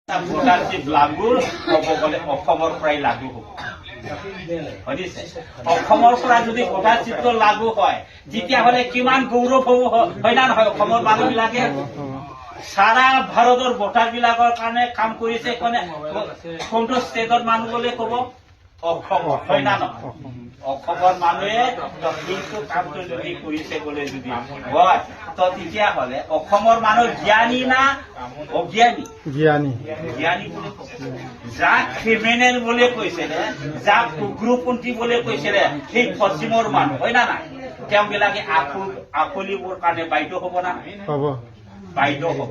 ভোটাৰশ্বিপ লাগু হ'ব গ'লে অসমৰ পৰাই লাগু হ'ব শুনিছে অসমৰ পৰা যদি ভোটাৰশ্বিপটো লাগু হয় তেতিয়াহ'লে কিমান গৌৰৱ হ'ব হয় না নহয় অসমৰ মানুহবিলাকে সাৰা ভাৰতৰ ভোটাৰ বিলাকৰ কাৰণে কাম কৰিছে কোনটো ষ্টেটৰ মানুহ বুলি ক'ব অসমৰ হয় না নহয় অসমৰ মানুহে কিন্তু কামটো যদি কৰিছে বোলে যদি হয় তো তেতিয়াহ'লে অসমৰ মানুহ জ্ঞানী না অজ্ঞানী জ্ঞানী জ্ঞানী বুলি যাক ক্ৰিমিনেল বুলি কৈছিলে যাক উগ্ৰপন্থী বুলি কৈছিলে সেই পশ্চিমৰ মানুহ হয় না নাই তেওঁবিলাকে আকলিবোৰ কাৰণে বাইদ হ'ব না হ'ব বাইদ হ'ব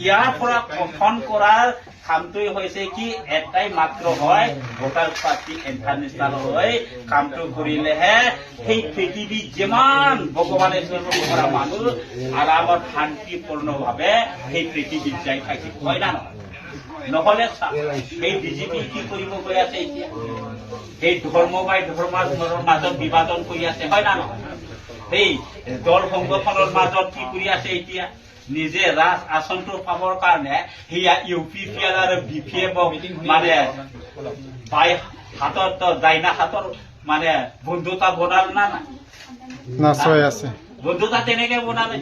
ইয়াৰ পৰা গঠন কৰাৰ কামটোই হৈছে কি এটাই মাত্ৰ হয় ভোটাৰ পাৰ্টি ইণ্টাৰনেশ্যনেল হৈ কামটো কৰিলেহে সেই পৃথিৱীত যিমান ভগৱানে সৃষ্টি কৰা মানুহ আৰামত শান্তিপূৰ্ণভাৱে সেই পৃথিৱীত যাই থাকিব হয় না নহয় নহলে সেই বিজেপি কি কৰিব গৈ আছে এতিয়া সেই ধৰ্ম বাই ধৰ্মৰ মাজত বিভাজন কৰি আছে হয় না নহয় সেই দল সংগঠনৰ মাজত কি কৰি আছে এতিয়া নিজে ৰাজ আসনটো পাবৰ কাৰণে সেয়া UPPL আৰু BPF মানে বাই হাতত দাইনা হাতৰ মানে বন্ধুতা বনাল না নিশ্চয় আছে বন্ধুতা তেনেকে বনালে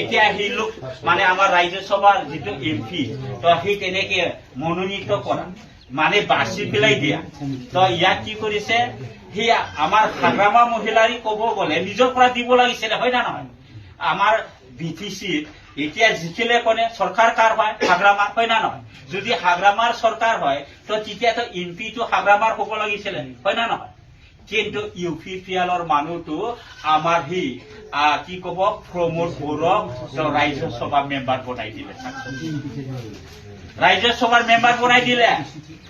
এতিয়া সেই লোক মানে আমাৰ ৰাজ্যসভাৰ যিটো MP তো সেই তেনেকে মনোনীত কৰা মানে বাছি পেলাই দিয়া তো ইয়াক কি কৰিছে সেয়া আমাৰ হাগ্ৰামা মহিলাৰী ক'ব গ'লে নিজৰ পৰা দিব লাগিছিলে হয় না নহয় আমাৰ BTC এতিয়া জিকিলে কোনে সরকার কার হয় হাগ্রামার হয় না নহয় যদি হাগ্রামার সরকার হয় তো তেতিয়া তো MP তো হাগ্রামার হব লাগিছিল হয় না নহয় কিন্তু UPPLৰ মানুহটো আমাৰ হি কি কব প্ৰমোদ বড়োক ৰাজ্যসভা মেম্বাৰ বনাই দিলে ৰাজ্যসভাৰ মেম্বাৰ বনাই দিলে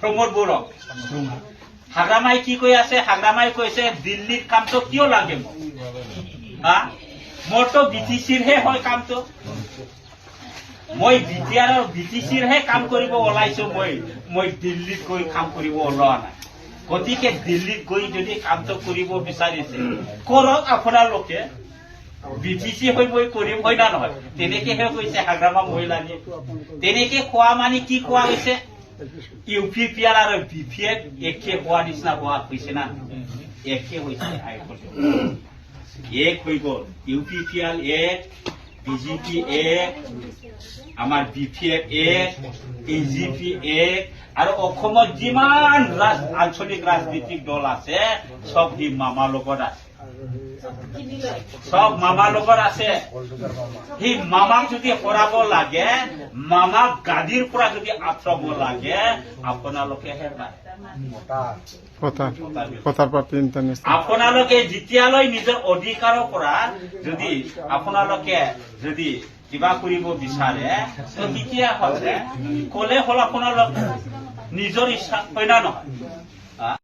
প্ৰমোদ বড়োক হাগ্ৰামাই কি কৈ আছে হাগ্ৰামাই কৈছে দিল্লীৰ কামটো কিয় লাগে মোক মোৰতো BTCৰহে হয় কামটো মই BTCৰহে কাম কৰিব ওলাইছো মই দিল্লীত গৈ কাম কৰিব ওলোৱা নাই গতিকে দিল্লীত গৈ যদি কামটো কৰিব বিচাৰিছে কৰক আপোনালোকে BTC হৈ মই কৰিম হয় না নহয় তেনেকেহে কৈছে হাগ্ৰামা মহিলানী তেনেকে কোৱা মানে কি কোৱা হৈছে UPPL আৰু BPF একে হোৱা নিচিনা হোৱা হৈছে না একে হৈছে এক হৈ গ'ল UPPL এক BJP এক আমাৰ BPF এক AGP এক আৰু অসমত যিমান আঞ্চলিক ৰাজনৈতিক দল আছে সব দি মামা লগত আছে সব মামা লগত আছে সেই মামাক যদি হৰাব লাগে মামাক গাদীৰ পৰা যদি আঁতৰাব লাগে আপোনালোকেহে আপোনালোকে যেতিয়ালৈ নিজৰ অধিকাৰৰ পৰা যদি আপোনালোকে যদি কিবা কৰিব বিচাৰে তেতিয়া হ'লে ক'লে হ'ল আপোনালোকে নিজৰ ইচ্ছা হয় না নহয়